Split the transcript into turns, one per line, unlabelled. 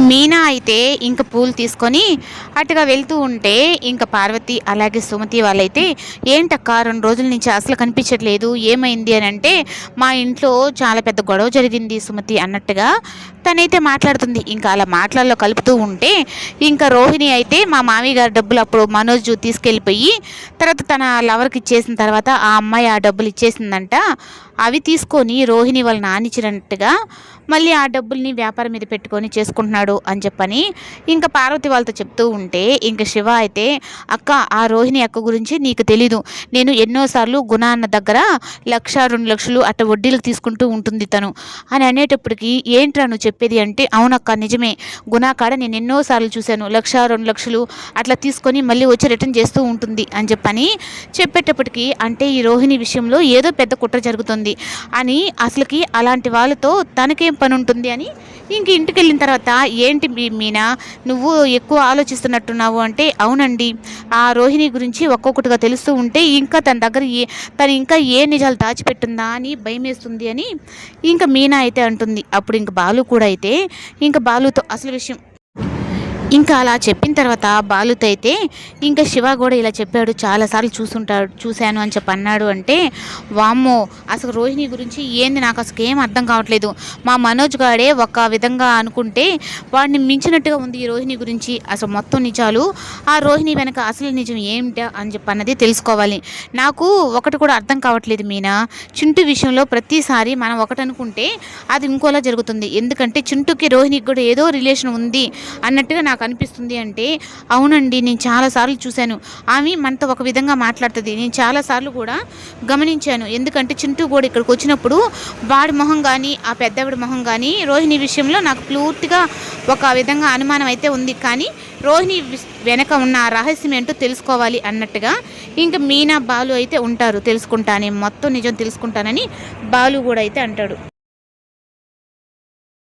మీనా అయితే ఇంక పూలు తీసుకొని అటుగా వెళ్తూ ఉంటే ఇంక పార్వతి అలాగే సుమతి వాళ్ళైతే ఏంటక్క 2 రోజుల నుంచి అసలు కనిపించట్లేదు ఏమైంది అని అంటే మా ఇంట్లో చాలా పెద్ద గొడవ జరిగింది సుమతి అన్నట్టుగా తనైతే మాట్లాడుతుంది. ఇంకా అలా మాటలలో కలుపుతూ ఉంటే ఇంకా రోహిణి అయితే మా మామయ్య గారి డబ్బులు అప్పుడు మనోజ్ తీసుకెళ్ళిపోయి తర్వాత తన లవర్కి ఇచ్చేసిన తర్వాత ఆ అమ్మాయి ఆ డబ్బులు ఇచ్చేసిందంట. అవి తీసుకొని రోహిణి వాళ్ళ నానిచ్చినట్టుగా మళ్ళీ ఆ డబ్బుల్ని వ్యాపారం మీద పెట్టుకొని చేసుకుంటున్నాడు అని చెప్పని ఇంకా పార్వతి వాళ్ళతో చెప్తూ ఉంటే ఇంకా శివ అయితే అక్క ఆ రోహిణి అక్క గురించి నీకు తెలీదు, నేను ఎన్నోసార్లు గుణ అన్న దగ్గర 1,00,000 2 లక్షలు అట్ట వడ్డీలకు తీసుకుంటూ ఉంటుంది తను అని అనేటప్పటికి ఏంట్రా నువ్వు చెప్పేది అంటే అవునక్క నిజమే, గుణ కాడ నేను ఎన్నోసార్లు చూశాను 1,00,000 2 లక్షలు అట్లా తీసుకొని మళ్ళీ వచ్చి రిటర్న్ చేస్తూ ఉంటుంది అని చెప్పని చెప్పేటప్పటికి అంటే ఈ రోహిణి విషయంలో ఏదో పెద్ద కుట్ర జరుగుతుంది అని అసలుకి అలాంటి వాళ్ళతో తనకేం పని ఉంటుంది అని ఇంక ఇంటికి వెళ్ళిన తర్వాత ఏంటి మీనా నువ్వు ఎక్కువ ఆలోచిస్తున్నట్టున్నావు అంటే అవునండి ఆ రోహిణి గురించి ఒక్కొక్కటిగా తెలుస్తూ ఉంటే ఇంకా తన దగ్గర తను ఇంకా ఏ నిజాలు దాచిపెట్టుందా అని భయం వేస్తుంది అని ఇంకా మీనా అయితే అంటుంది. అప్పుడు ఇంక బాలు కూడా అయితే ఇంకా బాలుతో అసలు విషయం ఇంకా అలా చెప్పిన తర్వాత బాలుతో అయితే ఇంకా శివ కూడా ఇలా చెప్పాడు, చాలాసార్లు చూశాను అని చెప్పి అన్నాడు అంటే వామ్మో అసలు రోహిణి గురించి ఏంది నాకు అసలు ఏం అర్థం కావట్లేదు, మా మనోజ్ గాడే ఒక విధంగా అనుకుంటే వాడిని మించినట్టుగా ఉంది ఈ రోహిణి గురించి, అసలు మొత్తం నిజాలు ఆ రోహిణి వెనక అసలు నిజం ఏమిటా అని చెప్పి అన్నది తెలుసుకోవాలి. నాకు ఒకటి కూడా అర్థం కావట్లేదు మీనా, చింటూ విషయంలో ప్రతిసారి మనం ఒకటి అనుకుంటే అది ఇంకోలా జరుగుతుంది, ఎందుకంటే చింటూకి రోహిణికి కూడా ఏదో రిలేషన్ ఉంది అన్నట్టుగా నాకు అనిపిస్తుంది అంటే అవునండి నేను చాలాసార్లు చూశాను, ఆమె మనతో ఒక విధంగా మాట్లాడుతుంది, నేను చాలాసార్లు కూడా గమనించాను, ఎందుకంటే చింటూ కూడా ఇక్కడికి వచ్చినప్పుడు వాడి మొహం కానీ ఆ పెద్దవాడి మొహం కానీ రోహిణి విషయంలో నాకు పూర్తిగా ఒక విధంగా అనుమానం అయితే ఉంది, కానీ రోహిణి వెనక ఉన్న రహస్యం ఏంటో తెలుసుకోవాలి అన్నట్టుగా ఇంకా మీనా బాలు అయితే ఉంటారు, తెలుసుకుంటానే మొత్తం నిజం తెలుసుకుంటానని బాలు కూడా అయితే అంటాడు.